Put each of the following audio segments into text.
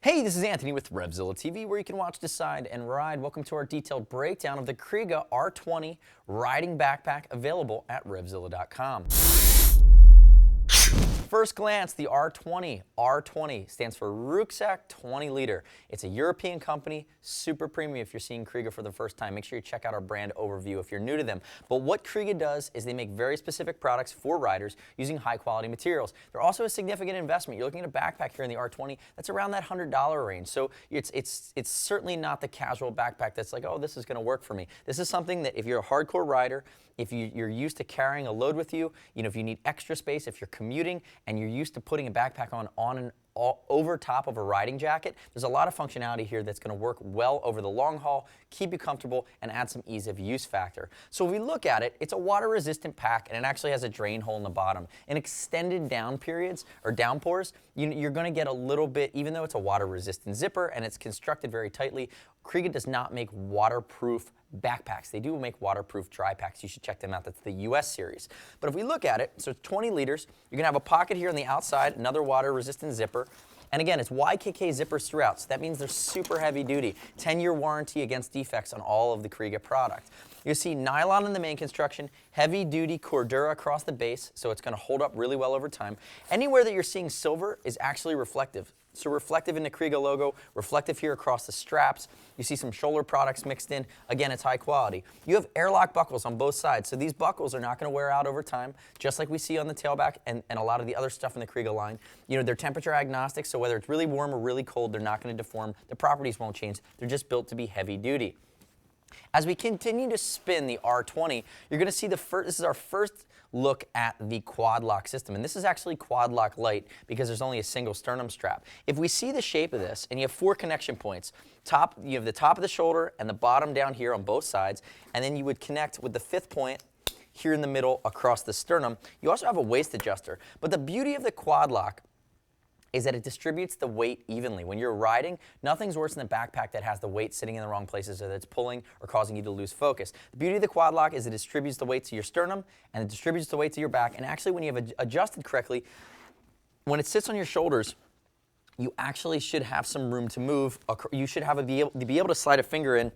Hey, this is Anthony with RevZilla TV, where you can watch, decide, and ride. Welcome to our detailed breakdown of the Kriega R20 riding backpack, available at RevZilla.com. First glance, the R20 stands for Rucksack 20 liter. It's a European company, super premium if you're seeing Kriega for the first time. Make sure you check out our brand overview if you're new to them. But what Kriega does is they make very specific products for riders using high quality materials. They're also a significant investment. You're looking at a backpack here in the R20 that's around that $100 range. So it's certainly not the casual backpack that's like, oh, this is going to work for me. This is something that if you're a hardcore rider, if you're used to carrying a load with you, if you need extra space, if you're commuting and you're used to putting a backpack on and over top of a riding jacket, there's a lot of functionality here that's going to work well over the long haul, keep you comfortable, and add some ease of use factor. So if we look at it, it's a water resistant pack, and it actually has a drain hole in the bottom. In extended down periods or downpours, you're going to get a little bit, even though it's a water resistant zipper and it's constructed very tightly, Kriega does not make waterproof backpacks. They do make waterproof dry packs. You should check them out. That's the US series. But if we look at it, so it's 20 liters. You're going to have a pocket here on the outside, another water-resistant zipper. And again, it's YKK zippers throughout, so that means they're super heavy duty. 10-year warranty against defects on all of the Kriega product. You'll see nylon in the main construction, heavy-duty Cordura across the base, so it's going to hold up really well over time. Anywhere that you're seeing silver is actually reflective. So reflective in the Kriega logo, reflective here across the straps. You see some shoulder products mixed in. Again, it's high quality. You have airlock buckles on both sides, so these buckles are not going to wear out over time, just like we see on the tailback and a lot of the other stuff in the Kriega line. They're temperature agnostic, so whether it's really warm or really cold, they're not going to deform. The properties won't change. They're just built to be heavy duty. As we continue to spin the R20, you're going to see this is our first look at the Quadlock system. And this is actually Quadlock-lite because there's only a single sternum strap. If we see the shape of this, and you have 4 connection points, you have the top of the shoulder and the bottom down here on both sides, and then you would connect with the 5th point here in the middle across the sternum. You also have a waist adjuster. But the beauty of the Quadlock is that it distributes the weight evenly. When you're riding, nothing's worse than a backpack that has the weight sitting in the wrong places or that's pulling or causing you to lose focus. The beauty of the Quadlock is it distributes the weight to your sternum and it distributes the weight to your back. And actually, when you have adjusted correctly, when it sits on your shoulders, you actually should have some room to move. You should be able to slide a finger in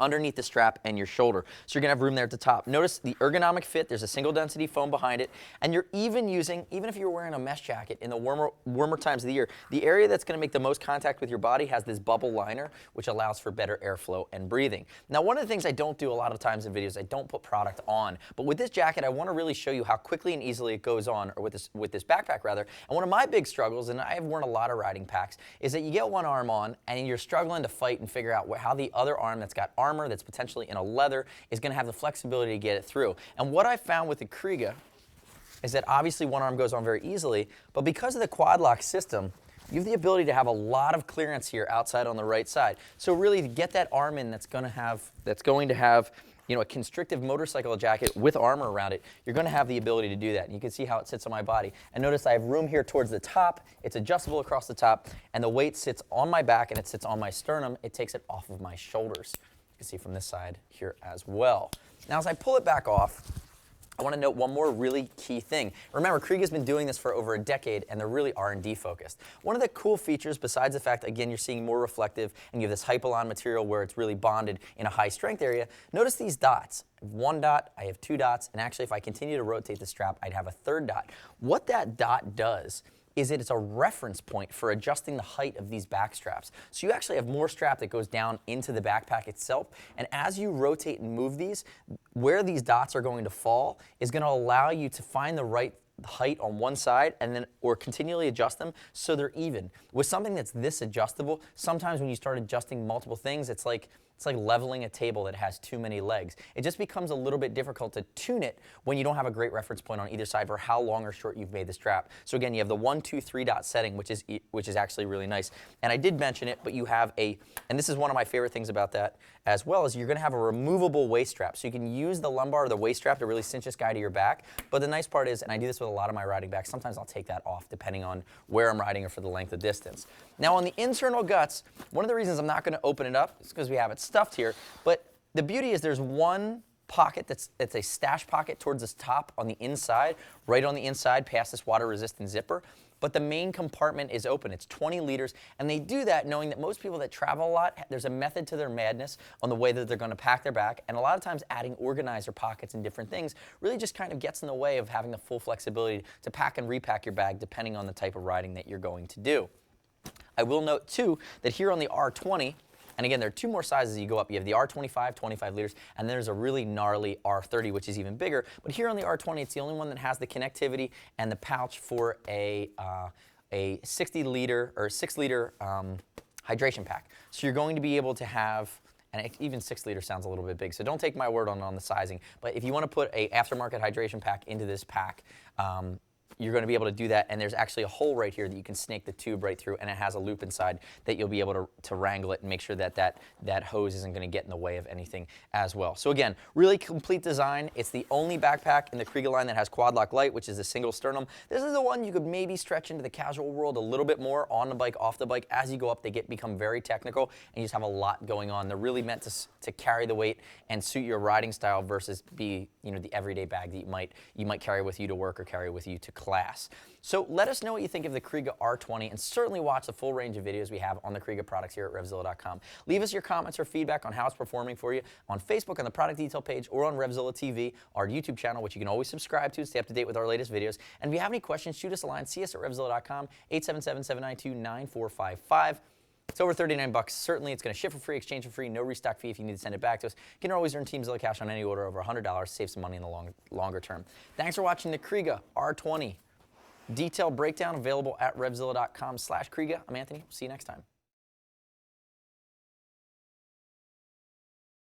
underneath the strap and your shoulder. So you're going to have room there at the top. Notice the ergonomic fit. There's a single density foam behind it. And you're even if you're wearing a mesh jacket in the warmer times of the year, the area that's going to make the most contact with your body has this bubble liner, which allows for better airflow and breathing. Now, one of the things I don't do a lot of times in videos, I don't put product on. But with this jacket, I want to really show you how quickly and easily it goes on, or with this backpack rather. And one of my big struggles, and I have worn a lot of riding packs, is that you get one arm on and you're struggling to fight and figure out how the other arm that's got armor that's potentially in a leather is going to have the flexibility to get it through. And what I found with the Kriega is that obviously one arm goes on very easily, but because of the Quadlock system, you have the ability to have a lot of clearance here outside on the right side. So really, to get that arm in that's going to have a constrictive motorcycle jacket with armor around it, you're going to have the ability to do that. And you can see how it sits on my body. And notice I have room here towards the top. It's adjustable across the top, and the weight sits on my back and it sits on my sternum. It takes it off of my shoulders. You can see from this side here as well. Now, as I pull it back off, I want to note one more really key thing. Remember, Kriega's been doing this for over a decade, and they're really R&D focused. One of the cool features, besides the fact, again, you're seeing more reflective, and you have this Hypalon material where it's really bonded in a high strength area, notice these dots. I have 1 dot, I have 2 dots, and actually if I continue to rotate the strap, I'd have a 3rd dot. What that dot does is it's a reference point for adjusting the height of these back straps. So you actually have more strap that goes down into the backpack itself, and as you rotate and move these, where these dots are going to fall is going to allow you to find the right height on one side or continually adjust them so they're even. With something that's this adjustable, sometimes when you start adjusting multiple things, it's like leveling a table that has too many legs. It just becomes a little bit difficult to tune it when you don't have a great reference point on either side for how long or short you've made the strap. So again, you have the 1, 2, 3 dot setting, which is actually really nice. And I did mention it, but you have and this is one of my favorite things about that as well, is you're going to have a removable waist strap. So you can use the lumbar or the waist strap to really cinch this guy to your back. But the nice part is, and I do this with a lot of my riding backs, sometimes I'll take that off depending on where I'm riding or for the length of distance. Now on the internal guts, one of the reasons I'm not going to open it up is because we have it stuffed here. But the beauty is there's one pocket that's a stash pocket towards the top on the inside, right on the inside past this water resistant zipper. but the main compartment is open. It's 20 liters, and they do that knowing that most people that travel a lot, there's a method to their madness on the way that they're going to pack their bag, and a lot of times adding organizer pockets and different things really just kind of gets in the way of having the full flexibility to pack and repack your bag depending on the type of riding that you're going to do. I will note too that here on the R20, and again, there are two more sizes you go up. You have the R25, 25 liters, and there's a really gnarly R30, which is even bigger. But here on the R20, it's the only one that has the connectivity and the pouch for a 60-liter or 6-liter hydration pack. So you're going to be able to have, and even 6 liters sounds a little bit big, so don't take my word on the sizing. But if you want to put an aftermarket hydration pack into this pack, you're going to be able to do that, and there's actually a hole right here that you can snake the tube right through, and it has a loop inside that you'll be able to wrangle it and make sure that that hose isn't going to get in the way of anything as well. So again, really complete design. It's the only backpack in the Kriega line that has Quadlock-lite, which is a single sternum. This is the one you could maybe stretch into the casual world a little bit more on the bike, off the bike. As you go up, they become very technical, and you just have a lot going on. They're really meant to carry the weight and suit your riding style versus be, you know, the everyday bag that you might carry with you to work or carry with you to class. So let us know what you think of the Kriega R20, and certainly watch the full range of videos we have on the Kriega products here at RevZilla.com. Leave us your comments or feedback on how it's performing for you on Facebook on the product detail page or on RevZilla TV, our YouTube channel, which you can always subscribe to stay up to date with our latest videos. And if you have any questions, shoot us a line. See us at RevZilla.com, 877-792-9455. It's over 39 bucks. Certainly, it's going to ship for free, exchange for free, no restock fee if you need to send it back to us. You can always earn Team Zilla cash on any order over $100, save some money in the longer term. Thanks for watching the Kriega R20. Detailed breakdown available at RevZilla.com/Kriega. I'm Anthony. See you next time.